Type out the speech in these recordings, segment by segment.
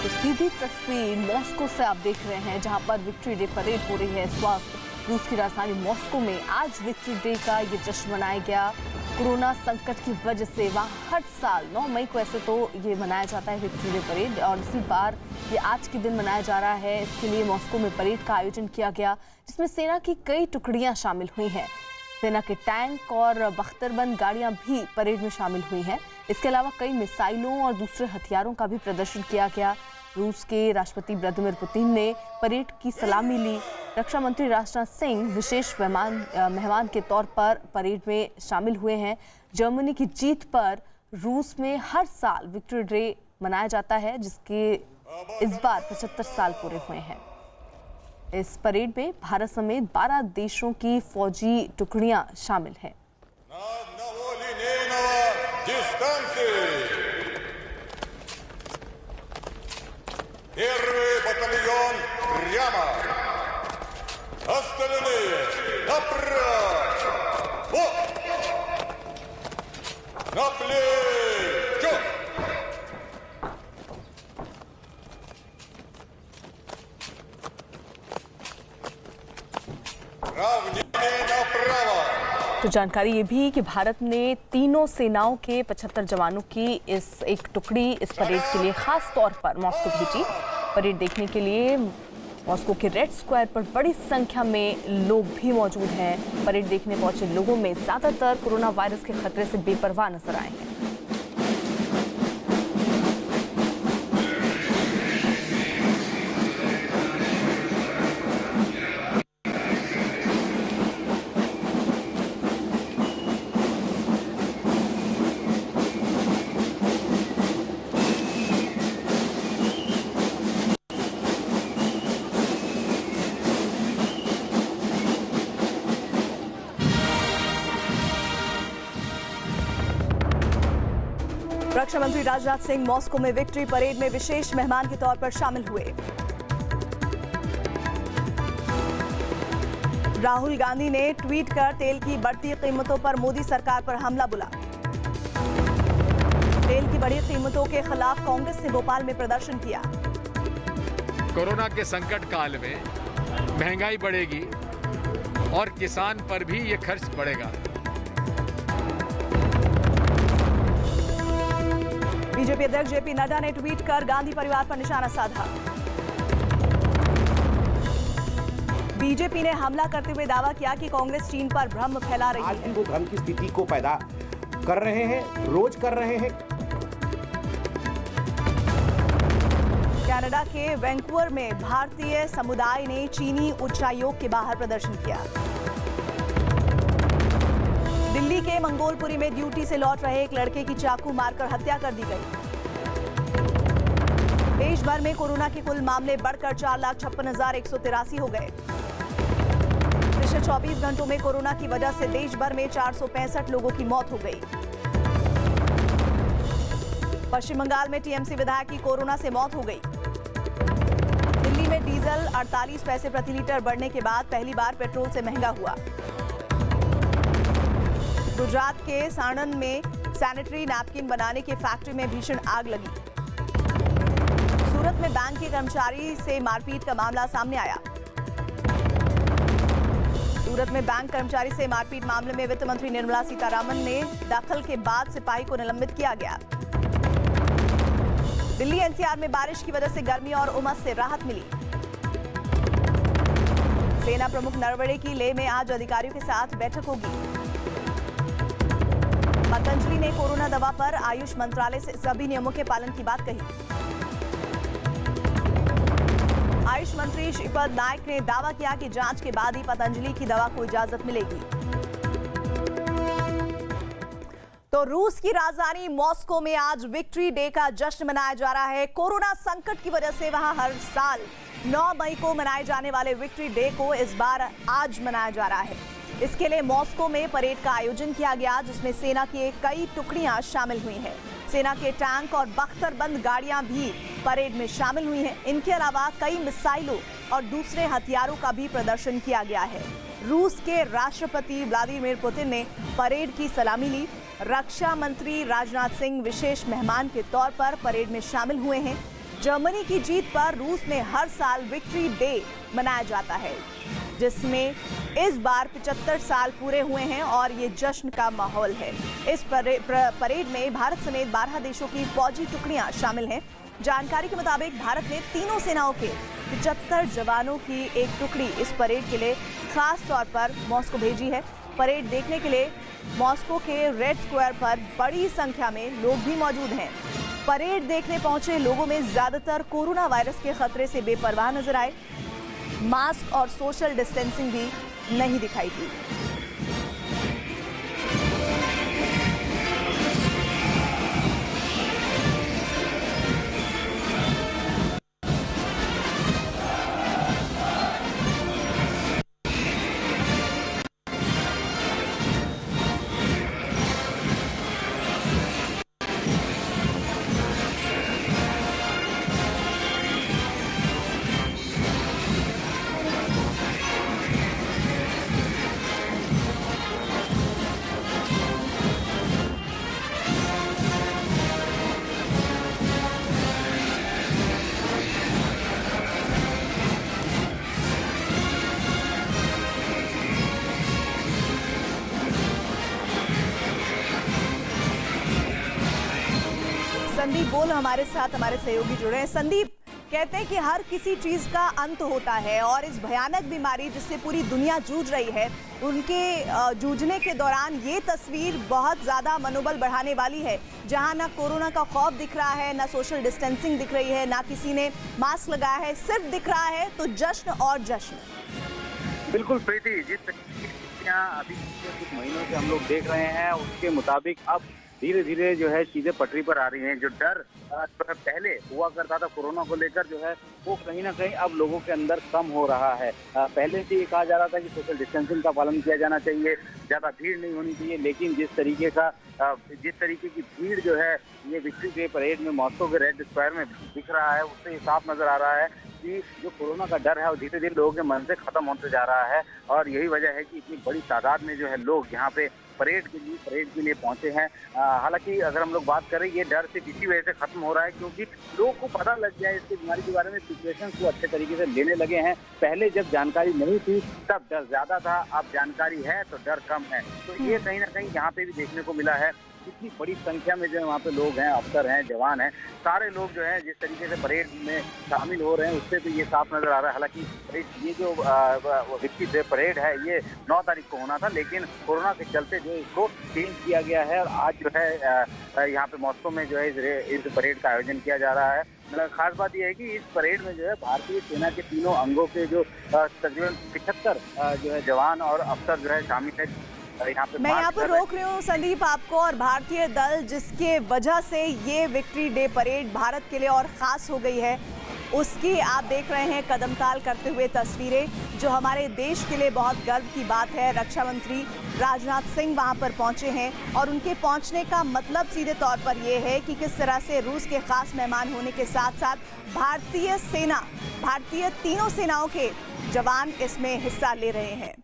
तो सीधी तस्वीर मॉस्को से आप देख रहे हैं, जहां पर विक्ट्री डे परेड हो रही है। इस वक्त रूस की राजधानी मॉस्को में आज विक्ट्री डे का ये जश्न मनाया गया। कोरोना संकट की वजह से वहाँ हर साल 9 मई को ऐसे तो ये मनाया जाता है विक्ट्री डे परेड, और इसी बार ये आज के दिन मनाया जा रहा है। इसके लिए मॉस्को में परेड का आयोजन किया गया, जिसमें सेना की कई टुकड़ियां शामिल हुई हैं। सेना के टैंक और बख्तरबंद गाड़ियां भी परेड में शामिल हुई हैं। इसके अलावा कई मिसाइलों और दूसरे हथियारों का भी प्रदर्शन किया गया। रूस के राष्ट्रपति व्लादिमीर पुतिन ने परेड की सलामी ली। रक्षा मंत्री राजनाथ सिंह विशेष मेहमान के तौर पर परेड में शामिल हुए हैं। जर्मनी की जीत पर रूस में हर साल विक्ट्री डे मनाया जाता है, जिसके इस बार 75 साल पूरे हुए हैं। इस परेड में भारत समेत 12 देशों की फौजी टुकड़ियां शामिल हैं। Первый батальон прямо, остальные направо, вот, на плечо. Равнение направо. तो जानकारी ये भी कि भारत ने तीनों सेनाओं के 75 जवानों की इस एक टुकड़ी इस परेड के लिए खास तौर पर मॉस्को भेजी। परेड देखने के लिए मॉस्को के रेड स्क्वायर पर बड़ी संख्या में लोग भी मौजूद हैं। परेड देखने पहुंचे लोगों में ज्यादातर कोरोना वायरस के खतरे से बेपरवाह नजर आए हैं। रक्षा मंत्री राजनाथ सिंह मॉस्को में विक्ट्री परेड में विशेष मेहमान के तौर पर शामिल हुए। राहुल गांधी ने ट्वीट कर तेल की बढ़ती कीमतों पर मोदी सरकार पर हमला बोला। तेल की बढ़ी कीमतों के खिलाफ कांग्रेस ने भोपाल में प्रदर्शन किया। कोरोना के संकट काल में महंगाई बढ़ेगी और किसान पर भी ये खर्च बढ़ेगा। बीजेपी अध्यक्ष जेपी नड्डा ने ट्वीट कर गांधी परिवार पर निशाना साधा। बीजेपी ने हमला करते हुए दावा किया कि कांग्रेस चीन पर भ्रम फैला रही है। आज भी वो भ्रम की स्थिति को पैदा कर रहे हैं, रोज कर रहे हैं। कनाडा के वैंकूवर में भारतीय समुदाय ने चीनी उच्चायोग के बाहर प्रदर्शन किया। दिल्ली के मंगोलपुरी में ड्यूटी से लौट रहे एक लड़के की चाकू मारकर हत्या कर दी गई। देश भर में कोरोना के कुल मामले बढ़कर 4,56,183 हो गए। पिछले 24 घंटों में कोरोना की वजह से देश भर में 465 लोगों की मौत हो गई। पश्चिम बंगाल में टीएमसी विधायक की कोरोना से मौत हो गई। दिल्ली में डीजल 48 पैसे प्रति लीटर बढ़ने के बाद पहली बार पेट्रोल से महंगा हुआ। गुजरात के साणंद में सैनिटरी नैपकिन बनाने के फैक्ट्री में भीषण आग लगी। सूरत में बैंक के कर्मचारी से मारपीट का मामला सामने आया। सूरत में बैंक कर्मचारी से मारपीट मामले में वित्त मंत्री निर्मला सीतारामन ने दखल के बाद सिपाही को निलंबित किया गया। दिल्ली एनसीआर में बारिश की वजह से गर्मी और उमस से राहत मिली। सेना प्रमुख नरवणे की लेह में आज अधिकारियों के साथ बैठक होगी। पतंजलि ने कोरोना दवा पर आयुष मंत्रालय से सभी नियमों के पालन की बात कही। आयुष मंत्री श्रीपद नायक ने दावा किया कि जांच के बाद ही पतंजलि की दवा को इजाजत मिलेगी। तो रूस की राजधानी मॉस्को में आज विक्ट्री डे का जश्न मनाया जा रहा है। कोरोना संकट की वजह से वहां हर साल 9 मई को मनाए जाने वाले विक्ट्री डे को इस बार आज मनाया जा रहा है। इसके लिए मॉस्को में परेड का आयोजन किया गया, जिसमें सेना की कई टुकड़ियां शामिल हुई हैं। सेना के टैंक और बख्तरबंद गाड़ियां भी परेड में शामिल हुई हैं। इनके अलावा कई मिसाइलों और दूसरे हथियारों का भी प्रदर्शन किया गया है। रूस के राष्ट्रपति व्लादिमीर पुतिन ने परेड की सलामी ली। रक्षा मंत्री राजनाथ सिंह विशेष मेहमान के तौर पर परेड में शामिल हुए हैं। जर्मनी की जीत पर रूस में हर साल विक्ट्री डे मनाया जाता है, जिसमें इस बार 75 साल पूरे हुए हैं और ये जश्न का माहौल है। इस परेड में भारत समेत 12 देशों की फौजी टुकड़ियां शामिल हैं। जानकारी के मुताबिक भारत ने तीनों सेनाओं के 75 जवानों की एक टुकड़ी इस परेड के लिए खास तौर पर मॉस्को भेजी है। परेड देखने के लिए मॉस्को के रेड स्क्वायर पर बड़ी संख्या में लोग भी मौजूद हैं। परेड देखने पहुंचे लोगों में ज्यादातर कोरोना वायरस के खतरे से बेपरवाह नजर आए। मास्क और सोशल डिस्टेंसिंग भी नहीं दिखाई दी। संदीप बोल हमारे साथ हमारे सहयोगी जुड़े हैं। संदीप, कहते हैं कि हर किसी चीज का अंत होता है और इस भयानक बीमारी जिससे पूरी दुनिया जूझ रही है, उनके जूझने के दौरान ये तस्वीर बहुत ज्यादा मनोबल बढ़ाने वाली है, जहां ना कोरोना का खौफ दिख रहा है, ना सोशल डिस्टेंसिंग दिख रही है, ना किसी ने मास्क लगाया है, सिर्फ दिख रहा है तो जश्न और जश्न। बिल्कुल प्रीति, जिस अभी कुछ महीनों से हम लोग देख रहे हैं उसके मुताबिक अब धीरे धीरे जो है चीजें पटरी पर आ रही हैं। जो डर पहले हुआ करता था कोरोना को लेकर जो है वो कहीं ना कहीं अब लोगों के अंदर कम हो रहा है। पहले से ये कहा जा रहा था कि सोशल डिस्टेंसिंग का पालन किया जाना चाहिए, ज्यादा भीड़ नहीं होनी चाहिए, लेकिन जिस तरीके की भीड़ जो है ये विक्ट्री डे परेड में मॉस्को के रेड स्क्वायर में दिख रहा है, उससे ये साफ नजर आ रहा है कि जो कोरोना का डर है वो धीरे धीरे लोगों के मन से खत्म होते जा रहा है। और यही वजह है कि इतनी बड़ी तादाद में जो है लोग यहाँ पे परेड के लिए पहुंचे हैं। हालांकि अगर हम लोग बात करें, ये डर सिर्फ इसी वजह से खत्म हो रहा है क्योंकि लोगों को पता लग गया है इसकी बीमारी के बारे में, सिचुएशन को अच्छे तरीके से लेने लगे हैं। पहले जब जानकारी नहीं थी तब डर ज्यादा था, अब जानकारी है तो डर कम है। तो ये कहीं ना कहीं यहाँ पे भी देखने को मिला है। इतनी बड़ी संख्या में जो है वहाँ पे लोग हैं, अफसर हैं, जवान हैं, सारे लोग जो है जिस तरीके से परेड में शामिल हो रहे हैं उससे तो ये साफ नजर आ रहा है। हालांकि ये जो विक्ट्री डे परेड है ये 9 तारीख को होना था, लेकिन कोरोना के चलते जो इसको चेंज किया गया है और आज जो है यहाँ पे मॉस्को में जो है इस परेड का आयोजन किया जा रहा है। खास बात यह है कि इस परेड में जो है भारतीय सेना के तीनों अंगों के जो तकरीबन 75 जो है जवान और अफसर जो है शामिल है। मैं यहाँ पर रोक रही हूँ संदीप आपको, और भारतीय दल जिसके वजह से ये विक्ट्री डे परेड भारत के लिए और खास हो गई है, उसकी आप देख रहे हैं कदमताल करते हुए तस्वीरें, जो हमारे देश के लिए बहुत गर्व की बात है। रक्षा मंत्री राजनाथ सिंह वहां पर पहुंचे हैं और उनके पहुंचने का मतलब सीधे तौर पर यह है कि किस तरह से रूस के खास मेहमान होने के साथ साथ भारतीय तीनों सेनाओं के जवान इसमें हिस्सा ले रहे हैं।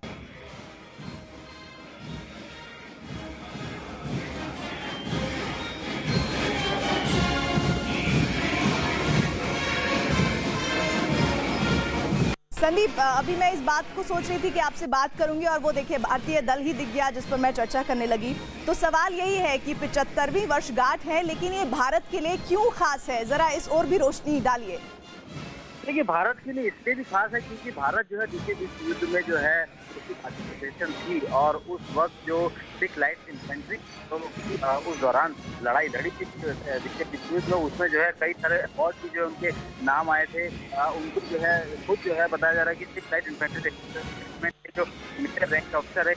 संदीप, अभी मैं इस बात को सोच रही थी कि आपसे बात करूंगी और वो देखिए भारतीय दल ही दिख गया जिस पर मैं चर्चा करने लगी। तो सवाल यही है कि 75वीं वर्षगांठ है, लेकिन ये भारत के लिए क्यों खास है, जरा इस ओर भी रोशनी डालिए। देखिए, भारत के लिए इसलिए भी खास है क्योंकि भारत जो है द्वितीय विश्व युद्ध में जो है उसकी पार्टिसिपेशन थी और उस वक्त जो सिख लाइट इन्फेंट्री तो उस दौरान लड़ाई लड़ी थी द्वितीय विश्व युद्ध में, उसमें जो है कई सारे अवार्ड भी जो उनके नाम आए थे। उनको जो है खुद जो है बताया जा रहा है कि सिख लाइट इन्फेंट्री में जो मिलिट्री रैंक ऑफिसर है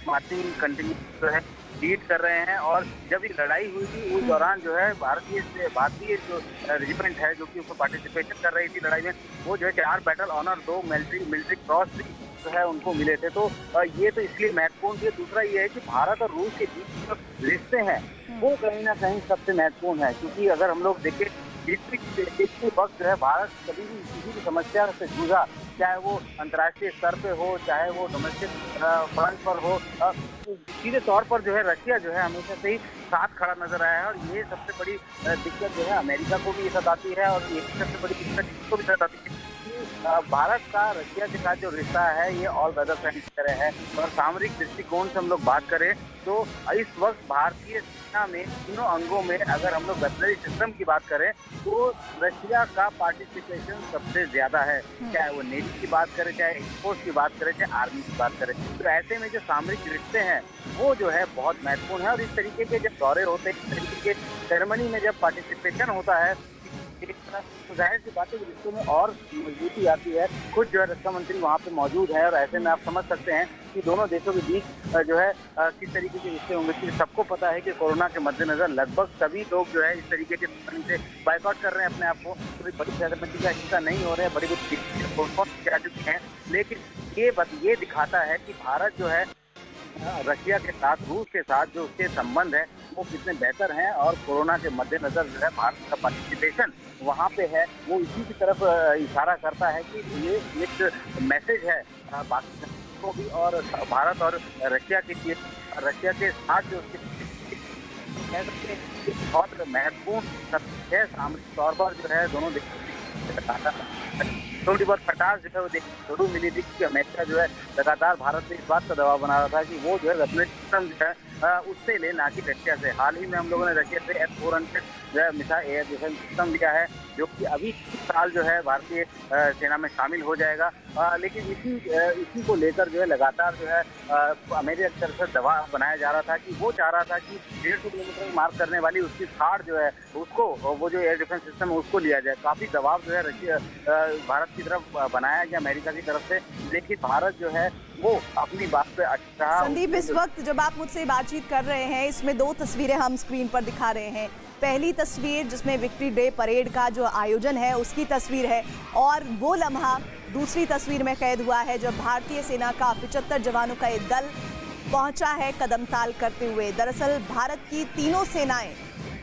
मार्टिन कंटिन्यू जो है लीड कर रहे हैं। और जब ये लड़ाई हुई थी उस दौरान जो है भारतीय जो रेजिमेंट है जो कि उसमें पार्टिसिपेशन कर रही थी लड़ाई में, वो जो है 4 बैटल ऑनर, 2 मिलिट्री क्रॉस भी जो है उनको मिले थे। तो ये तो इसलिए महत्वपूर्ण है। दूसरा ये है कि भारत और रूस के बीच जो रिश्ते हैं वो कहीं ना कहीं सबसे महत्वपूर्ण है, क्योंकि अगर हम लोग देखें इस वक्त जो है भारत कभी भी किसी भी समस्या से जूझा, चाहे वो अंतर्राष्ट्रीय स्तर पे हो चाहे वो डोमेस्टिक फ्रंट पर हो, सीधे तौर पर जो है रशिया जो है हमेशा से ही साथ खड़ा नजर आया है और ये सबसे बड़ी दिक्कत जो है अमेरिका को भी ये सताती है और ये सबसे बड़ी दिक्कत इसको भी सताती है कि भारत का रशिया के साथ जो रिश्ता है ये ऑल वेदर फ्रेंड की तरह है। और सामरिक दृष्टिकोण से हम लोग बात करें तो इस वक्त भारतीय सेना में तीनों अंगों में अगर हम लोग वेटनरी सिस्टम की बात करें तो रशिया का पार्टिसिपेशन सबसे ज्यादा है, चाहे वो नेवी की बात करें, चाहे एयरफोर्स की बात करें, चाहे आर्मी की बात करें। तो ऐसे में जो सामरिक रिश्ते हैं वो जो है बहुत महत्वपूर्ण है और इस तरीके के जब दौरे होते हैं, इस तरीके के सेरेमनी में जब पार्टिसिपेशन होता है तो जाहिर सी बात है कि रिश्तों में और मजबूती आती है। खुद जो है रक्षा मंत्री वहाँ पे मौजूद है और ऐसे में आप समझ सकते हैं कि दोनों देशों के बीच जो है किस तरीके के रिश्ते होंगे। कि सबको पता है कि कोरोना के मद्देनजर लगभग सभी लोग जो है इस तरीके के से बाइकआउट कर रहे हैं अपने आप को, कोई बड़ी सेरेमनी का हिस्सा नहीं हो रहे हैं, बड़ी बड़ी हैं। लेकिन ये दिखाता है कि भारत जो है रशिया के साथ, रूस के साथ जो उसके संबंध है वो कितने बेहतर हैं और कोरोना के मद्देनजर जो है भारत का पार्टिसिपेशन वहाँ पे है वो इसी की तरफ इशारा करता है कि ये एक मैसेज है बाकी को भी और भारत और रशिया के साथ जो बहुत महत्वपूर्ण है सामरिक तौर पर जो है दोनों थोड़ी बहुत खटास जो है वो जरूर मिली थी कि अमेरिका जो है लगातार भारत पे इस बात का दबाव बना रहा था कि वो जो है वेटनरी सिस्टम जो है उससे ले, ना कि रशिया से। हाल ही में हम लोगों ने रशिया से S-400 जो है मिसाइल एयर डिफेंस सिस्टम लिया है जो कि अभी साल जो है भारतीय सेना में शामिल हो जाएगा। लेकिन इसी को लेकर जो है लगातार जो है अमेरिका की तरफ से दबाव बनाया जा रहा था कि वो चाह रहा था कि 150 किलोमीटर मार्क करने वाली उसकी थाड़ जो है उसको, वो जो एयर डिफेंस सिस्टम है उसको लिया जाए। काफी दबाव जो है रशिया भारत की तरफ बनाया गया अमेरिका की तरफ से, लेकिन भारत जो है वो अपनी बात पे अच्छा। संदीप, इस वक्त जब आप मुझसे बातचीत कर रहे हैं इसमें दो तस्वीरें हम स्क्रीन पर दिखा रहे हैं। पहली तस्वीर जिसमें विक्ट्री डे परेड का जो आयोजन है उसकी तस्वीर है और वो लम्हा दूसरी तस्वीर में कैद हुआ है जब भारतीय सेना का 75 जवानों का एक दल पहुंचा है कदमताल करते हुए। दरअसल भारत की तीनों सेनाएं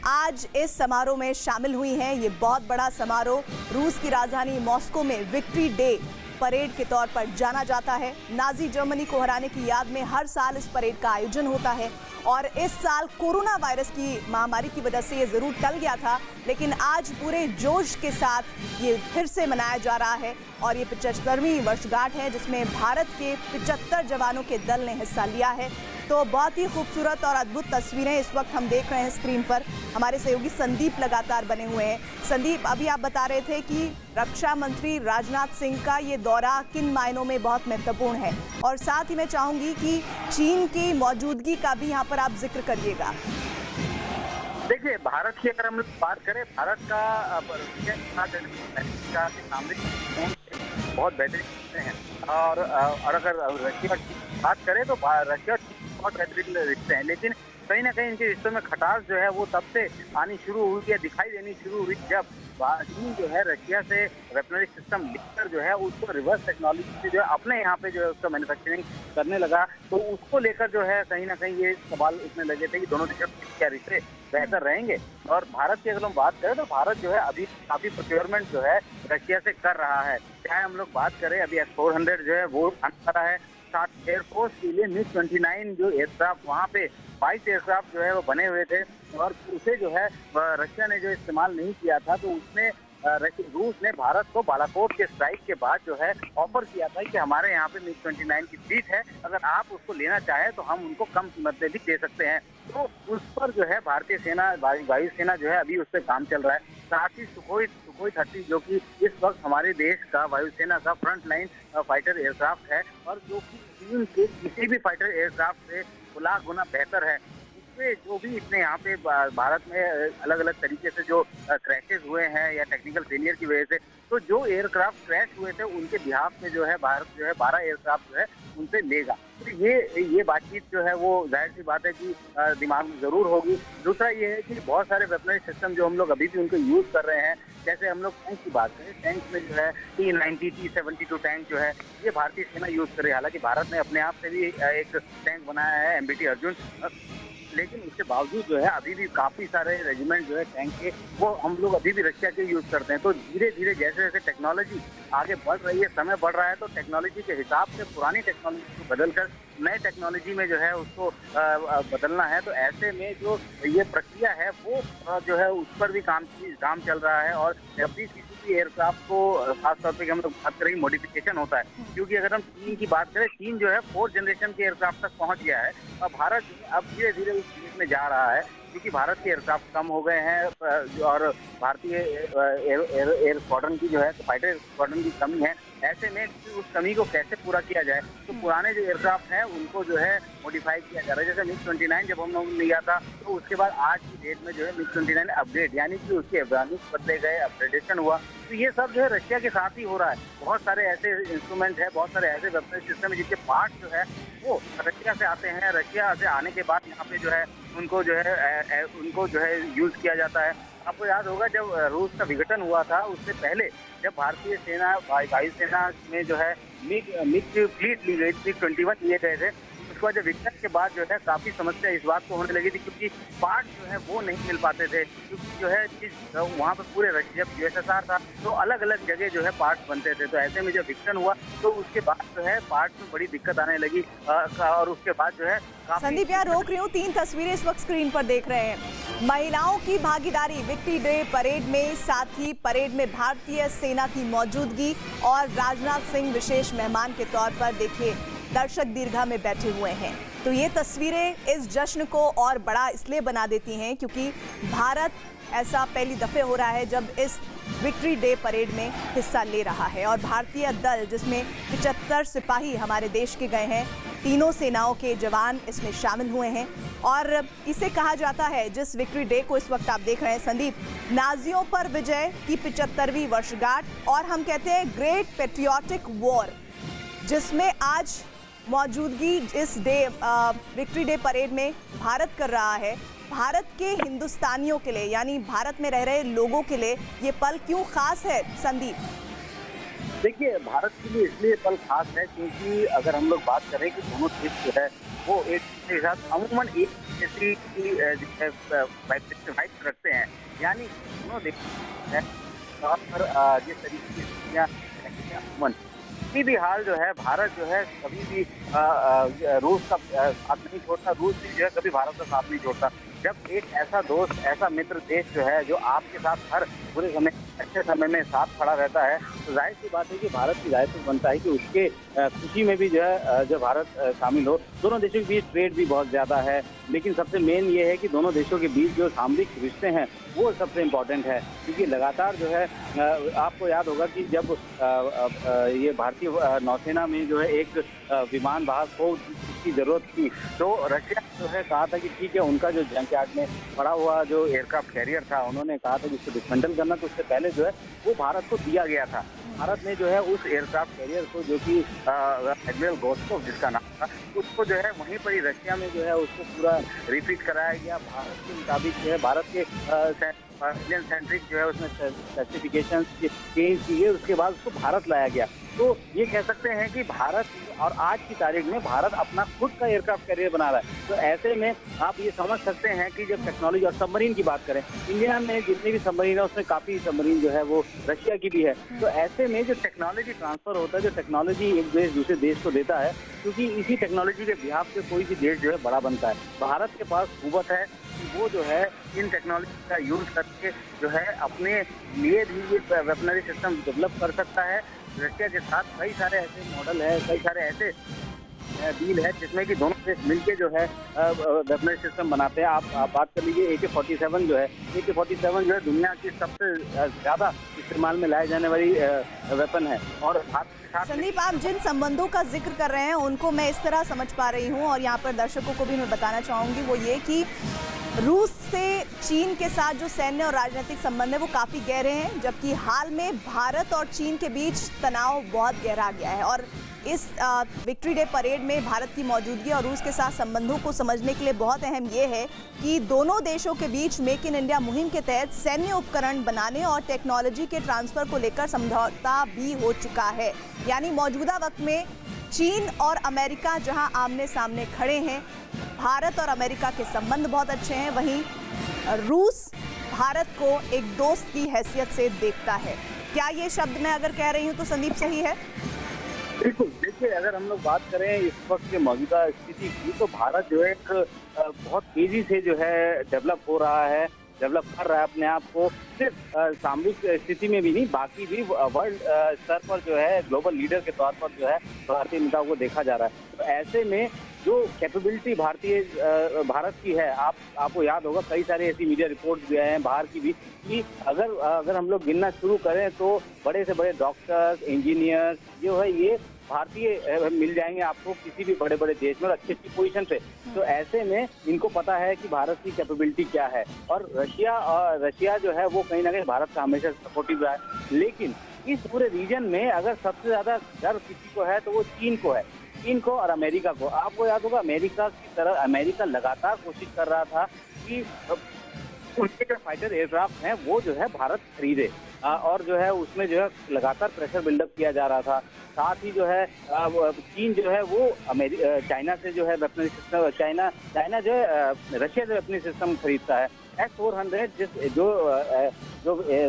आज इस समारोह में शामिल हुई हैं। ये बहुत बड़ा समारोह रूस की राजधानी मॉस्को में विक्ट्री डे परेड के तौर पर जाना जाता है। नाजी जर्मनी को हराने की याद में हर साल इस परेड का आयोजन होता है और इस साल कोरोना वायरस की महामारी की वजह से ये जरूर टल गया था, लेकिन आज पूरे जोश के साथ ये फिर से मनाया जा रहा है और ये 75वीं वर्षगांठ है जिसमें भारत के 75 जवानों के दल ने हिस्सा लिया है। तो बहुत ही खूबसूरत और अद्भुत तस्वीरें इस वक्त हम देख रहे हैं स्क्रीन पर। हमारे सहयोगी संदीप लगातार बने हुए हैं। संदीप, अभी आप बता रहे थे कि रक्षा मंत्री राजनाथ सिंह का ये दौरा किन मायनों में बहुत महत्वपूर्ण है और साथ ही मैं चाहूंगी कि चीन की मौजूदगी का भी यहाँ पर आप जिक्र करिएगा। देखिए, भारत की अगर हम बात करें, भारत का सामरिक बहुत बेहतरीन हैं और अगर रशिया की बात करें तो रशिया बहुत बेहतरीन रिश्ते हैं, लेकिन कहीं ना कहीं इनके रिश्तों में खटास जो है वो तब से आनी शुरू हुई या दिखाई देनी शुरू हुई जब चीन जो है रशिया से वेटनरी सिस्टम लेकर जो है उसको रिवर्स टेक्नोलॉजी से जो है अपने यहाँ पे जो है उसका मैन्युफैक्चरिंग करने लगा। तो उसको लेकर जो है कहीं ना कहीं ये सवाल उठने लगे थे कि दोनों देशों के क्या रिश्ते बेहतर रहेंगे। और भारत की अगर हम बात करें तो भारत जो है अभी काफी प्रोक्योरमेंट जो है रशिया से कर रहा है। चाहे हम लोग बात करें अभी S-400 जो है वो आने वाला है, साथ एयरफोर्स के लिए MiG-29 जो एयरक्राफ्ट वहाँ पे 22 एयरक्राफ्ट जो है वो बने हुए थे और उसे जो है रशिया ने जो इस्तेमाल नहीं किया था तो उसने रूस ने भारत को बालाकोट के स्ट्राइक के बाद जो है ऑफर किया था कि हमारे यहाँ पे MiG-29 की फ्लीट है, अगर आप उसको लेना चाहें तो हम उनको कम कीमत में भी दे सकते हैं। तो उस पर जो है भारतीय सेना, वायुसेना जो है अभी उस पर काम चल रहा है। साथ ही सुखोई 30 जो कि इस वक्त हमारे देश का वायुसेना का फ्रंट लाइन फाइटर एयरक्राफ्ट है और जो कि चीन के किसी भी फाइटर एयरक्राफ्ट से लाख गुना बेहतर है। जो भी इसने यहाँ पे भारत में अलग अलग तरीके से जो क्रैशेस हुए हैं या टेक्निकल फेलियर की वजह से, तो जो एयरक्राफ्ट क्रैश हुए थे उनके बिहाफ में जो है भारत जो है 12 एयरक्राफ्ट जो है उनसे लेगा। तो ये बातचीत जो है वो जाहिर सी बात है कि दिमाग में जरूर होगी। दूसरा ये है कि बहुत सारे वेटनरी सिस्टम जो हम लोग अभी भी उनको यूज कर रहे हैं, जैसे हम लोग टैंक की बात करें, टैंक में जो है T-90 T-72 टैंक जो है ये भारतीय सेना यूज कर रही है। हालांकि भारत ने अपने आप से भी एक टैंक बनाया है MBT अर्जुन, लेकिन उसके बावजूद जो है अभी भी काफी सारे रेजिमेंट जो है टैंक के वो हम लोग अभी भी रशिया के यूज करते हैं। तो धीरे धीरे जैसे जैसे टेक्नोलॉजी आगे बढ़ रही है, समय बढ़ रहा है, तो टेक्नोलॉजी के हिसाब से पुरानी टेक्नोलॉजी को बदलकर नए टेक्नोलॉजी में जो है उसको बदलना है। तो ऐसे में जो ये प्रक्रिया है वो जो है उस पर भी काम चल रहा है। और जब भी किसी भी एयरक्राफ्ट को खासतौर पर हम लोग बात करेंगे मॉडिफिकेशन होता है, क्योंकि अगर हम चीन की बात करें, चीन जो है 4th जनरेशन के एयरक्राफ्ट तक पहुंच गया है और भारत अब धीरे धीरे उस चीज में जा रहा है, क्योंकि भारत के एयरक्राफ्ट कम हो गए हैं और भारतीय एयर स्क्वाड्रन की जो है फाइटर स्क्वाड्रन की कमी है। ऐसे में उस कमी को कैसे पूरा किया जाए, तो पुराने जो एयरक्राफ्ट हैं उनको जो है मॉडिफाई किया जा रहा है। जैसे MiG-29 जब हम लोग लिया था, तो उसके बाद आज की डेट में जो है MiG-29 अपग्रेड, यानी कि उसके एवियोनिक्स बदले गए, अपग्रेडेशन हुआ। तो ये सब जो है रशिया के साथ ही हो रहा है। बहुत सारे ऐसे इंस्ट्रूमेंट है, बहुत सारे ऐसे वेपन सिस्टम है जिसके पार्ट जो है वो रशिया से आते हैं। रशिया से आने के बाद यहाँ पे जो है उनको जो है यूज किया जाता है। आपको याद होगा जब रूस का विघटन हुआ था, उससे पहले जब भारतीय सेना वायुसेना में जो है मिग फ्लीट ली गई थी, MiG-21 लिए गए थे, उसके बाद जब विघटन के बाद जो है काफी समस्या इस बात को होने लगी थी, क्योंकि पार्ट जो है वो नहीं मिल पाते थे, क्योंकि जो है वहाँ पर पूरे रशिया USSR था, तो अलग अलग जगह जो है पार्ट बनते थे। तो ऐसे में जब विघटन हुआ तो उसके बाद जो है पार्ट में बड़ी दिक्कत आने लगी और उसके बाद जो है संदीप, यहाँ रोक रही हूँ, 3 तस्वीरें इस वक्त स्क्रीन पर देख रहे हैं। महिलाओं की भागीदारी विक्ट्री डे परेड में, साथ ही परेड में भारतीय सेना की मौजूदगी और राजनाथ सिंह विशेष मेहमान के तौर पर देखिए दर्शक दीर्घा में बैठे हुए हैं। तो ये तस्वीरें इस जश्न को और बड़ा इसलिए बना देती हैं क्योंकि भारत ऐसा पहली दफे हो रहा है जब इस विक्ट्री डे परेड में हिस्सा ले रहा है। और भारतीय दल जिसमें 75 सिपाही हमारे देश के गए हैं, तीनों सेनाओं के जवान इसमें शामिल हुए हैं। और इसे कहा जाता है, जिस विक्ट्री डे को इस वक्त आप देख रहे हैं संदीप, नाजियों पर विजय की 75वीं वर्षगांठ, और हम कहते हैं ग्रेट पेट्रियाटिक वॉर, जिसमें आज मौजूदगी इस विक्ट्री डे परेड में भारत कर रहा है। भारत के हिंदुस्तानियों के लिए, यानी भारत में रह रहे लोगों के लिए ये पल क्यों खास है संदीप? देखिए, भारत के लिए इसलिए पल खास है क्योंकि अगर हम लोग बात करें कि दोनों देश जो है वो एक के साथ अमूमन एक जैसी वाइब्स रखते हैं, यानी दोनों देश पर जिस तरीके की अमूमन किसी भी हाल जो है भारत जो है कभी भी रूस का साथ नहीं छोड़ता, रूस भी जो है कभी भारत का साथ नहीं छोड़ता। जब एक ऐसा दोस्त, ऐसा मित्र देश जो है जो आपके साथ हर बुरे समय, अच्छे समय में साथ खड़ा रहता है, तो जाहिर सी बात है कि भारत की दायित्व बनता है कि उसके खुशी में भी जो है जो भारत शामिल हो। दोनों देशों के बीच ट्रेड भी बहुत ज़्यादा है, लेकिन सबसे मेन ये है कि दोनों देशों के बीच जो सामरिक रिश्ते हैं वो सबसे इम्पोर्टेंट है, क्योंकि लगातार जो है आपको याद होगा कि जब ये भारतीय नौसेना में जो है एक विमान वाहक को इसकी ज़रूरत थी, तो रशिया जो है कहा था कि ठीक है, उनका जो जंकयार्ड में पड़ा हुआ जो एयरक्राफ्ट कैरियर था, उन्होंने कहा था कि उसको डिसमेंटल करना, तो उससे पहले जो है वो भारत को दिया गया था। भारत ने जो है उस एयरक्राफ्ट कैरियर को, जो कि एडमिरल गोस्टोव जिसका नाम था, उसको जो है वहीं पर ही रशिया में जो है उसको पूरा रिपीट कराया गया। भारत के मुताबिक जो है भारत के इंडियन सेंट्रिक जो है उसमें सर्टिफिकेशन चेंज किए, उसके बाद उसको भारत लाया गया। तो ये कह सकते हैं कि भारत, और आज की तारीख में भारत अपना खुद का एयरक्राफ्ट कैरियर बना रहा है। तो ऐसे में आप ये समझ सकते हैं कि जब टेक्नोलॉजी और सबमरीन की बात करें, इंडिया में जितनी भी सबमरीन है उसमें काफ़ी सबमरीन जो है वो रशिया की भी है। तो ऐसे में जो टेक्नोलॉजी ट्रांसफर होता है, जो टेक्नोलॉजी एक देश दूसरे देश को देता है, क्योंकि इसी टेक्नोलॉजी के बिहाफ से कोई भी देश जो है बड़ा बनता है। भारत के पास कुव्वत है कि वो जो है इन टेक्नोलॉजी का यूज करके जो है अपने लिए भी ये वेपनरी सिस्टम डेवलप कर सकता है। रशिया के साथ कई सारे ऐसे मॉडल है, कई सारे ऐसे डील है जिसमें कि दोनों देश मिलके जो है वेपनरी सिस्टम बनाते हैं। आप बात कर लीजिए AK-47 जो है, AK-47 जो है दुनिया की सबसे ज़्यादा इस्तेमाल में लाए जाने वाली वेपन है। और संदीप, आप जिन संबंधों का जिक्र कर रहे हैं उनको मैं इस तरह समझ पा रही हूँ, और यहाँ पर दर्शकों को भी मैं बताना चाहूँगी, वो ये कि रूस से चीन के साथ जो सैन्य और राजनीतिक संबंध है वो काफ़ी गहरे हैं, जबकि हाल में भारत और चीन के बीच तनाव बहुत गहरा गया है। और इस विक्ट्री डे परेड में भारत की मौजूदगी और रूस के साथ संबंधों को समझने के लिए बहुत अहम ये है कि दोनों देशों के बीच मेक इन इंडिया मुहिम के तहत सैन्य उपकरण बनाने और टेक्नोलॉजी के ट्रांसफ़र को लेकर समझौता भी हो चुका है। यानी मौजूदा वक्त में चीन और अमेरिका जहां आमने सामने खड़े हैं, भारत और अमेरिका के संबंध बहुत अच्छे हैं, वहीं रूस भारत को एक दोस्त की हैसियत से देखता है। क्या ये शब्द मैं अगर कह रही हूँ तो संदीप सही है? बिल्कुल, देखिए अगर हम लोग बात करें इस वक्त के मौजूदा स्थिति की, तो भारत जो है एक बहुत तेजी से जो है डेवलप हो रहा है, डेवलप कर रहा है अपने आप को। सिर्फ सामरिक स्थिति में भी नहीं, बाकी भी वर्ल्ड स्तर पर जो है ग्लोबल लीडर के तौर पर जो है भारतीय नेताओं को देखा जा रहा है। तो ऐसे में जो कैपेबिलिटी भारत की है, आपको याद होगा कई सारे ऐसी मीडिया रिपोर्ट्स भी आए हैं बाहर की भी, कि अगर हम लोग गिनना शुरू करें तो बड़े से बड़े डॉक्टर्स, इंजीनियर्स जो है ये भारतीय मिल जाएंगे आपको किसी भी बड़े बड़े देश में और अच्छी पोजीशन पे। तो ऐसे में इनको पता है कि भारत की कैपेबिलिटी क्या है। और रशिया जो है वो कहीं ना कहीं भारत का हमेशा सपोर्टिव रहा है। लेकिन इस पूरे रीजन में अगर सबसे ज्यादा डर किसी को है तो वो चीन को है, चीन को और अमेरिका को। आपको याद होगा अमेरिका की तरह अमेरिका लगातार कोशिश कर रहा था कि उनके जो फाइटर एयरक्राफ्ट हैं वो जो है भारत खरीदे, और जो है उसमें जो है लगातार प्रेशर बिल्डअप किया जा रहा था। साथ ही जो है चीन जो है वो चाइना से जो है वेपनरी सिस्टम, चाइना जो है रशिया से वेपनरी सिस्टम खरीदता है। S-400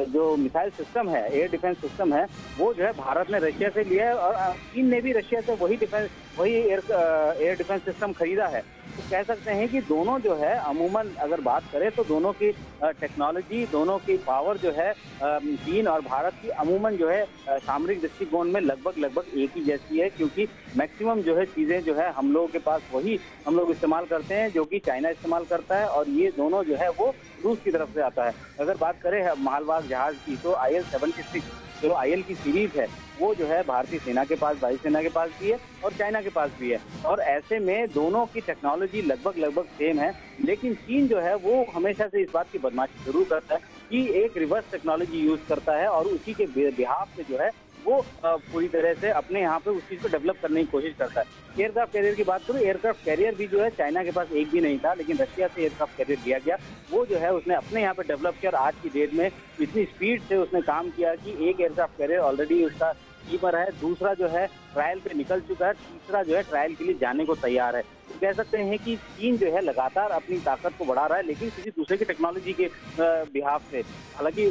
जो मिसाइल सिस्टम है, एयर डिफेंस सिस्टम है, वो जो है भारत ने रशिया से लिया है और चीन ने भी रशिया से वही एयर डिफेंस सिस्टम खरीदा है। तो कह सकते हैं कि दोनों जो है अमूमन अगर बात करें तो दोनों की टेक्नोलॉजी, दोनों की पावर जो है चीन और भारत की अमूमन जो है सामरिक दृष्टिकोण में लगभग एक ही जैसी है, क्योंकि मैक्सिमम जो है चीज़ें जो है हम लोगों के पास वही हम लोग इस्तेमाल करते हैं जो कि चाइना इस्तेमाल करता है, और ये दोनों जो है वो रूस की तरफ से आता है। अगर बात करें मालवाहक जहाज की तो IL-76 जो IL की सीरीज है वो जो है भारतीय सेना के पास, वायुसेना के पास भी है और चाइना के पास भी है। और ऐसे में दोनों की टेक्नोलॉजी लगभग सेम है। लेकिन चीन जो है वो हमेशा से इस बात की बदमाशी जरूर करता है कि एक रिवर्स टेक्नोलॉजी यूज करता है और उसी के बिहाफ से जो है वो पूरी तरह से अपने यहाँ पे उस चीज को डेवलप करने की कोशिश करता है। एयरक्राफ्ट कैरियर की बात करूँ, एयरक्राफ्ट कैरियर भी जो है चाइना के पास एक भी नहीं था, लेकिन रशिया से एयरक्राफ्ट कैरियर दिया गया। वो जो है उसने अपने यहाँ पे डेवलप किया और आज की डेट में इतनी स्पीड से उसने काम किया कि एक एयरक्राफ्ट कैरियर ऑलरेडी उसका कीपर है, दूसरा जो है ट्रायल पे निकल चुका है, तीसरा जो है ट्रायल के लिए जाने को तैयार है। तो कह सकते हैं कि चीन जो है लगातार अपनी ताकत को बढ़ा रहा है, लेकिन किसी दूसरे की टेक्नोलॉजी के बिहाफ से। हालांकि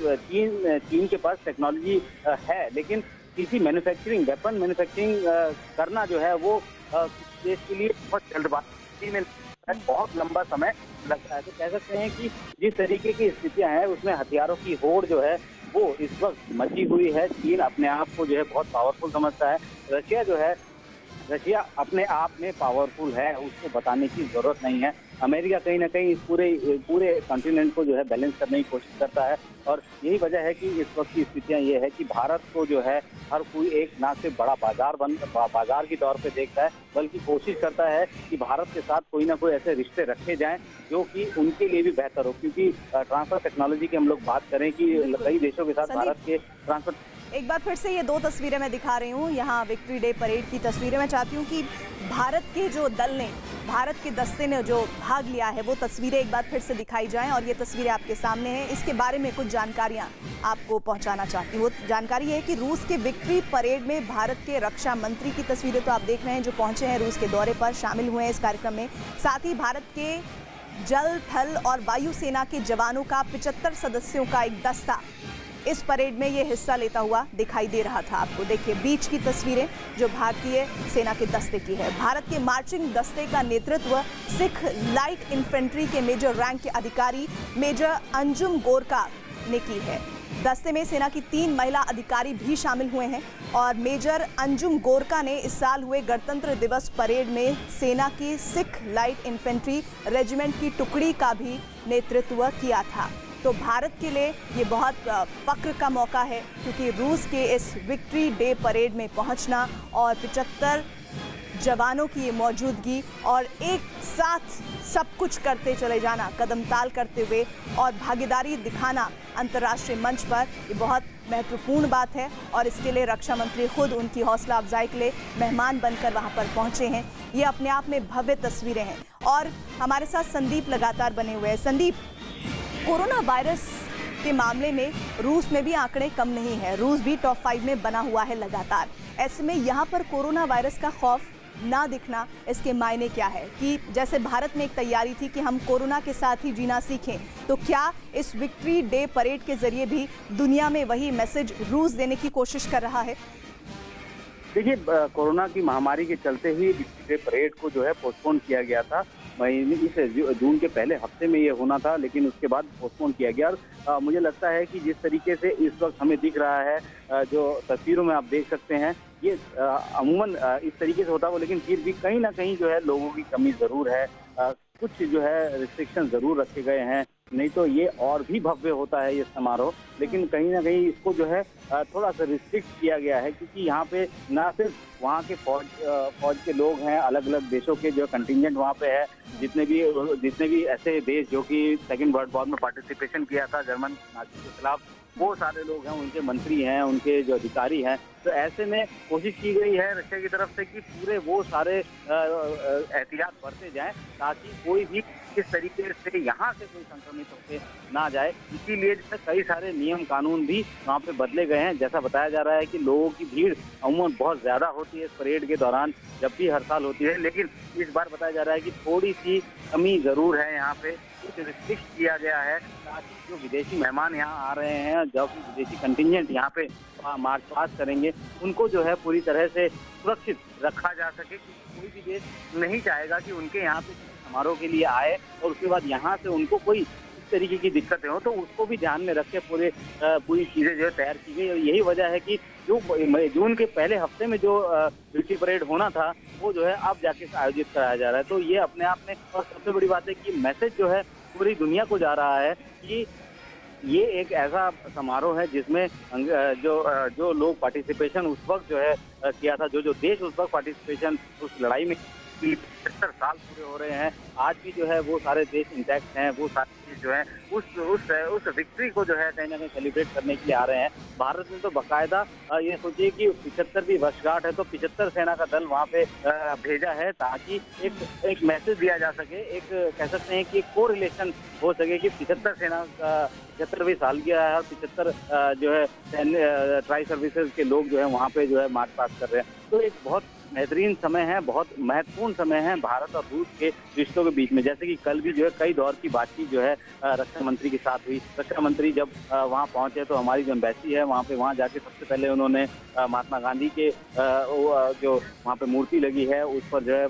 चीन के पास टेक्नोलॉजी है, लेकिन किसी मैन्युफैक्चरिंग, वेपन मैन्युफैक्चरिंग करना जो है वो देश के लिए बहुत जल्दबाजी में बहुत लंबा समय लगता है। तो कह सकते हैं कि जिस तरीके की स्थितियां हैं उसमें हथियारों की होड़ जो है वो इस वक्त मची हुई है। चीन अपने आप को जो है बहुत पावरफुल समझता है। रशिया अपने आप में पावरफुल है, उसको बताने की जरूरत नहीं है। अमेरिका कहीं ना कहीं इस पूरे कॉन्टिनेंट को जो है बैलेंस करने की कोशिश करता है, और यही वजह है कि इस वक्त की स्थितियां ये है कि भारत को जो है हर कोई एक ना सिर्फ बड़ा बाजार के तौर पे देखता है, बल्कि कोशिश करता है कि भारत के साथ कोई ना कोई ऐसे रिश्ते रखे जाएं जो कि उनके लिए भी बेहतर हो। क्योंकि ट्रांसफर टेक्नोलॉजी की हम लोग बात करें कि कई देशों के साथ भारत के ट्रांसफर। एक बार फिर से ये दो तस्वीरें मैं दिखा रही हूँ, यहाँ विक्ट्री डे परेड की तस्वीरें। मैं चाहती हूँ कि भारत के जो दल ने, भारत के दस्ते ने जो भाग लिया है वो तस्वीरें एक बार फिर से दिखाई जाएं, और ये तस्वीरें आपके सामने हैं। इसके बारे में कुछ जानकारियाँ आपको पहुँचाना चाहती हूँ। जानकारी है कि रूस के विक्ट्री परेड में भारत के रक्षा मंत्री की तस्वीरें तो आप देख रहे हैं, जो पहुँचे हैं रूस के दौरे पर, शामिल हुए हैं इस कार्यक्रम में। साथ ही भारत के जल, थल और वायुसेना के जवानों का 75 सदस्यों का एक दस्ता इस परेड में ये हिस्सा लेता हुआ दिखाई दे रहा था। आपको देखिए बीच की तस्वीरें जो भारतीय सेना के दस्ते की है। भारत के मार्चिंग दस्ते का नेतृत्व सिख लाइट इन्फेंट्री के मेजर रैंक के अधिकारी मेजर अंजुम गोरका ने की है। दस्ते में सेना की 3 महिला अधिकारी भी शामिल हुए हैं, और मेजर अंजुम गोरका ने इस साल हुए गणतंत्र दिवस परेड में सेना की सिख लाइट इन्फेंट्री रेजिमेंट की टुकड़ी का भी नेतृत्व किया था। तो भारत के लिए ये बहुत फक्र का मौका है, क्योंकि रूस के इस विक्ट्री डे परेड में पहुंचना और 75 जवानों की ये मौजूदगी और एक साथ सब कुछ करते चले जाना, कदम ताल करते हुए, और भागीदारी दिखाना अंतर्राष्ट्रीय मंच पर, ये बहुत महत्वपूर्ण बात है। और इसके लिए रक्षा मंत्री खुद उनकी हौसला अफजाई के लिए मेहमान बनकर वहां पर पहुंचे हैं। ये अपने आप में भव्य तस्वीरें हैं। और हमारे साथ संदीप लगातार बने हुए हैं। संदीप, कोरोना वायरस के मामले में रूस में भी आंकड़े कम नहीं है, रूस भी टॉप 5 में बना हुआ है लगातार। ऐसे में यहाँ पर कोरोना वायरस का खौफ ना दिखना, इसके मायने क्या है? कि जैसे भारत में एक तैयारी थी कि हम कोरोना के साथ ही जीना सीखें, तो क्या इस विक्ट्री डे परेड के जरिए भी दुनिया में वही मैसेज रूस देने की कोशिश कर रहा है? देखिए, कोरोना की महामारी के चलते ही विक्ट्री डे परेड को जो है पोस्टपोन किया गया था। महीने इस जून के पहले हफ्ते में ये होना था, लेकिन उसके बाद पोस्टपोन किया गया। और मुझे लगता है कि जिस तरीके से इस वक्त हमें दिख रहा है, जो तस्वीरों में आप देख सकते हैं, ये अमूमन इस तरीके से होता हो, लेकिन फिर भी कहीं ना कहीं जो है लोगों की कमी जरूर है। कुछ जो है रिस्ट्रिक्शन जरूर रखे गए हैं, नहीं तो ये और भी भव्य होता है ये समारोह। लेकिन कहीं ना कहीं इसको जो है थोड़ा सा रिस्ट्रिक्ट किया गया है, क्योंकि यहाँ पे ना सिर्फ वहाँ के फौज के लोग हैं, अलग अलग देशों के जो कंटिजेंट वहाँ पे है, जितने भी ऐसे देश जो कि सेकेंड वर्ल्ड वॉर में पार्टिसिपेशन किया था जर्मन नाजी के खिलाफ, वो सारे लोग हैं, उनके मंत्री हैं, उनके जो अधिकारी हैं। तो ऐसे में कोशिश की गई है रशिया की तरफ से कि पूरे वो सारे एहतियात बरते जाएं, ताकि कोई भी इस तरीके से यहाँ से कोई संक्रमित होकर ना जाए। इसीलिए कई सारे नियम कानून भी वहाँ पे बदले गए हैं। जैसा बताया जा रहा है कि लोगों की भीड़ अमूमन बहुत ज़्यादा होती है इस परेड के दौरान, जब भी हर साल होती है, लेकिन इस बार बताया जा रहा है कि थोड़ी सी कमी ज़रूर है। यहाँ पे कुछ रिस्ट्रिक्ट किया गया है, ताकि जो विदेशी मेहमान यहाँ आ रहे हैं, जो विदेशी कंटिजेंट यहाँ पे मार्च पास्ट करेंगे, उनको जो है पूरी तरह से सुरक्षित रखा जा सके। कोई भी देश नहीं चाहेगा कि उनके यहाँ पे समारोह के लिए आए और उसके बाद यहाँ से उनको कोई इस तरीके की दिक्कतें हो, तो उसको भी ध्यान में रख के पूरी चीज़ें जो है तैयार की गई। और यही वजह है कि जो जून के पहले हफ्ते में जो विक्ट्री परेड होना था, वो जो है अब जाके आयोजित कराया जा रहा है। तो ये अपने आप में, और सबसे बड़ी बात है कि मैसेज जो है पूरी दुनिया को जा रहा है कि ये एक ऐसा समारोह है जिसमें जो लोग पार्टिसिपेशन उस वक्त जो है किया था, जो देश उस वक्त पार्टिसिपेशन उस लड़ाई में 75 साल पूरे हो रहे हैं, आज भी जो है वो सारे देश इंटैक्ट हैं। वो सारे देश जो है उस विक्ट्री को जो है कहीं ना कहीं सेलिब्रेट करने के लिए आ रहे हैं। भारत ने तो बाकायदा ये सोचिए कि 75वीं वर्षगांठ है, तो 75 सेना का दल वहाँ पे भेजा है, ताकि एक मैसेज दिया जा सके, एक कह सकते हैं कि को रिलेशन हो सके कि 75 सेना का 75वीं सालगिरह है और 75 जो है ट्राई सर्विसेज के लोग जो है वहाँ पे जो है मार्च पास्ट कर रहे हैं। तो एक बहुत बेहतरीन समय है, बहुत महत्वपूर्ण समय है भारत और रूस के रिश्तों के बीच में। जैसे कि कल भी जो है कई दौर की बातचीत जो है रक्षा मंत्री के साथ हुई। रक्षा मंत्री जब वहाँ पहुँचे तो हमारी जो एम्बेसी है वहाँ जाके सबसे पहले उन्होंने महात्मा गांधी के जो वहाँ पे मूर्ति लगी है उस पर जो है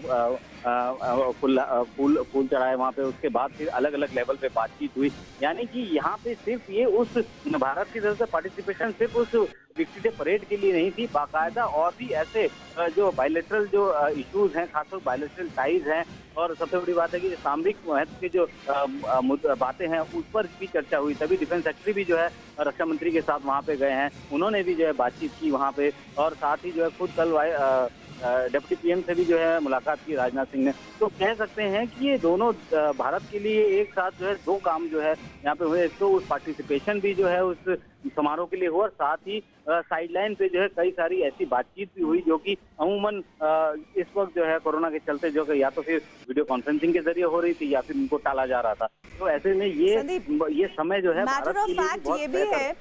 फूल चढ़ाए वहाँ पे। उसके बाद फिर अलग अलग लेवल पे बातचीत हुई। यानी कि यहाँ पे सिर्फ ये उस भारत की तरफ से पार्टिसिपेशन सिर्फ उस विक्ट्री डे परेड के लिए नहीं थी, बाकायदा और भी ऐसे जो बायलैटरल जो इश्यूज हैं, खासतौर बायलैटरल टाइज हैं, और सबसे बड़ी बात है कि सामरिक महत्व की जो बातें हैं उस पर भी चर्चा हुई। तभी डिफेंस सेक्रेटरी भी जो है रक्षा मंत्री के साथ वहाँ पे गए हैं, उन्होंने भी जो है बातचीत की वहाँ पे, और साथ ही जो है खुद कल डिप्टी पीएम से भी जो है मुलाकात की राजनाथ सिंह ने। तो कह सकते हैं कि ये दोनों भारत के लिए एक साथ जो है दो काम जो है यहाँ पे हुए। तो उस पार्टिसिपेशन भी जो है उस समारोह के लिए हुआ, और साथ ही साइडलाइन पे जो है कई सारी ऐसी बातचीत भी हुई जो कि अमूमन इस वक्त जो है कोरोना के चलते जो कि या तो फिर वीडियो कॉन्फ्रेंसिंग के जरिए हो रही थी या फिर उनको टाला जा रहा था। तो ऐसे में ये समय जो है मैटर ऑफ फैक्ट ये भी है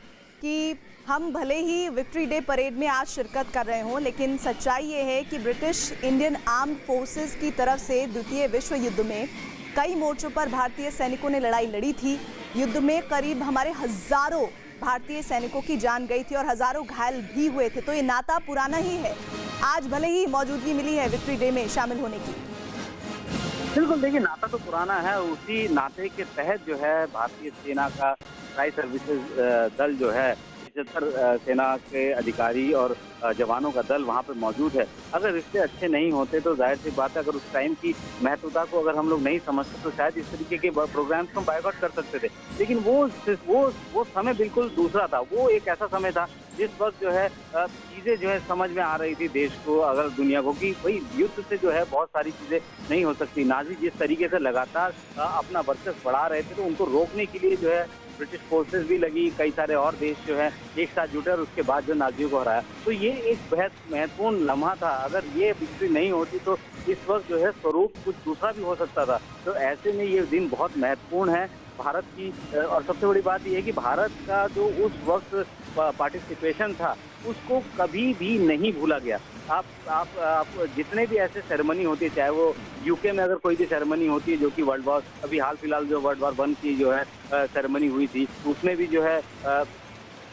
कि हम भले ही विक्ट्री डे परेड में आज शिरकत कर रहे हों, लेकिन सच्चाई ये है कि ब्रिटिश इंडियन आर्म्ड फोर्सेस की तरफ से द्वितीय विश्व युद्ध में कई मोर्चों पर भारतीय सैनिकों ने लड़ाई लड़ी थी। युद्ध में करीब हमारे हजारों भारतीय सैनिकों की जान गई थी और हजारों घायल भी हुए थे। तो ये नाता पुराना ही है। आज भले ही मौजूदगी मिली है विक्ट्री डे में शामिल होने की। बिल्कुल, देखिए नाता तो पुराना है। उसी नाते के तहत जो है भारतीय सेना का ट्राई सर्विसेज दल जो है 75 सेना के अधिकारी और जवानों का दल वहाँ पे मौजूद है। अगर रिश्ते अच्छे नहीं होते तो जाहिर सी बात है, अगर उस टाइम की महत्वता को अगर हम लोग नहीं समझते तो शायद इस तरीके के प्रोग्राम्स को बायकॉट कर सकते थे। लेकिन वो समय बिल्कुल दूसरा था। वो एक ऐसा समय था जिस वक्त जो है चीज़ें जो है समझ में आ रही थी देश को, अगर दुनिया को, कि भाई युद्ध से जो है बहुत सारी चीज़ें नहीं हो सकती। नाजी जिस तरीके से लगातार अपना वर्चस्व बढ़ा रहे थे, तो उनको रोकने के लिए जो है ब्रिटिश फोर्सेस भी लगी, कई सारे और देश जो है एक साथ जुटे और उसके बाद जो नाजियों को हराया। तो ये एक बेहद महत्वपूर्ण लम्हा था। अगर ये विक्ट्री नहीं होती तो इस वक्त जो है स्वरूप कुछ दूसरा भी हो सकता था। तो ऐसे में ये दिन बहुत महत्वपूर्ण है भारत की और सबसे बड़ी बात यह है कि भारत का जो उस वक्त पार्टिसिपेशन था उसको कभी भी नहीं भूला गया। आप जितने भी ऐसे सेरेमनी होती है, चाहे वो यूके में अगर कोई भी सेरेमनी होती है जो कि वर्ल्ड वॉर, अभी हाल फिलहाल जो वर्ल्ड वॉर 1 की जो है सेरेमनी हुई थी, उसमें भी जो है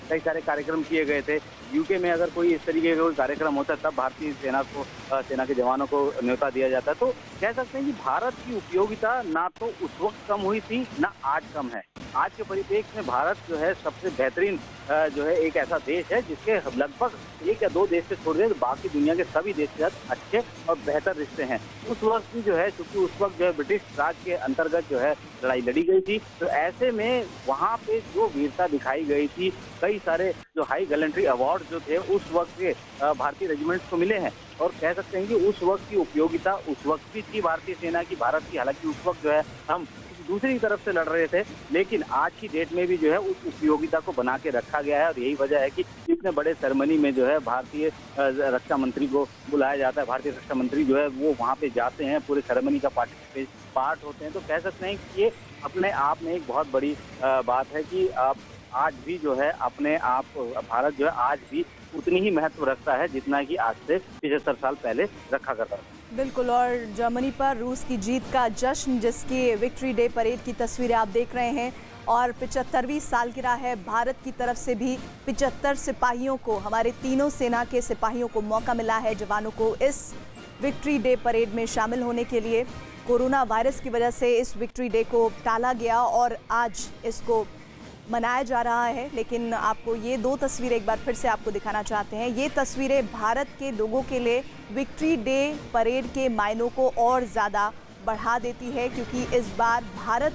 कई सारे कार्यक्रम किए गए थे। यूके में अगर कोई इस तरीके का कोई कार्यक्रम होता है तब भारतीय सेना के जवानों को न्योता दिया जाता है। तो कह सकते हैं कि भारत की उपयोगिता ना तो उस वक्त कम हुई थी ना आज कम है। आज के परिप्रेक्ष्य में भारत जो है सबसे बेहतरीन जो है एक ऐसा देश है जिसके लगभग 1 या 2 देश से छोड़ दें तो बाकी दुनिया के सभी देश के साथ अच्छे और बेहतर रिश्ते हैं। उस वक्त भी जो है, क्योंकि उस वक्त जो है ब्रिटिश राज के अंतर्गत जो है लड़ाई लड़ी गई थी, तो ऐसे में वहाँ पे जो वीरता दिखाई गई थी, कई सारे जो हाई गैलेंट्री अवार्ड जो थे उस वक्त के भारतीय रेजिमेंट्स को मिले हैं। और कह सकते हैं कि उस वक्त की उपयोगिता उस वक्त भी थी भारतीय सेना की, भारत की। हालांकि उस वक्त जो है हम दूसरी तरफ से लड़ रहे थे, लेकिन आज की डेट में भी जो है उस उपयोगिता को बना के रखा गया है। और यही वजह है कि इतने बड़े सेरेमनी में जो है भारतीय रक्षा मंत्री को बुलाया जाता है। भारतीय रक्षा मंत्री जो है वो वहाँ पे जाते हैं, पूरे सेरेमनी का पार्ट होते हैं। तो कह सकते हैं कि ये अपने आप में एक बहुत बड़ी बात है कि आप आज भी जो है अपने आप भारत जो है आज भी उतनी ही महत्व रखता है जितना कि आज से 75 साल पहले रखा करता था। बिल्कुल। और जर्मनी पर रूस की जीत का जश्न, जिसकी विक्ट्री डे परेड की तस्वीरें आप देख रहे हैं, और 75वीं सालगिरह है। भारत की तरफ से भी 75 सिपाहियों को, हमारे तीनों सेना के सिपाहियों को मौका मिला है, जवानों को, इस विक्ट्री डे परेड में शामिल होने के लिए। कोरोना वायरस की वजह से इस विक्ट्री डे को टाला गया और आज इसको मनाया जा रहा है। लेकिन आपको ये 2 तस्वीरें एक बार फिर से आपको दिखाना चाहते हैं। ये तस्वीरें भारत के लोगों के लिए विक्ट्री डे परेड के मायनों को और ज़्यादा बढ़ा देती है, क्योंकि इस बार भारत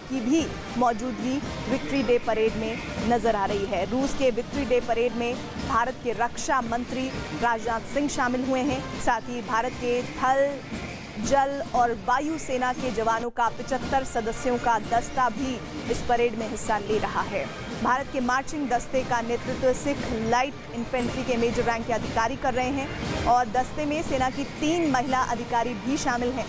की भी मौजूदगी विक्ट्री डे परेड में नज़र आ रही है। रूस के विक्ट्री डे परेड में भारत के रक्षा मंत्री राजनाथ सिंह शामिल हुए हैं। साथ ही भारत के थल, जल और वायु सेना के जवानों का 75 सदस्यों का दस्ता भी इस परेड में हिस्सा ले रहा है। भारत के मार्चिंग दस्ते का नेतृत्व सिख लाइट इन्फेंट्री के मेजर रैंक के अधिकारी कर रहे हैं और दस्ते में सेना की 3 महिला अधिकारी भी शामिल हैं।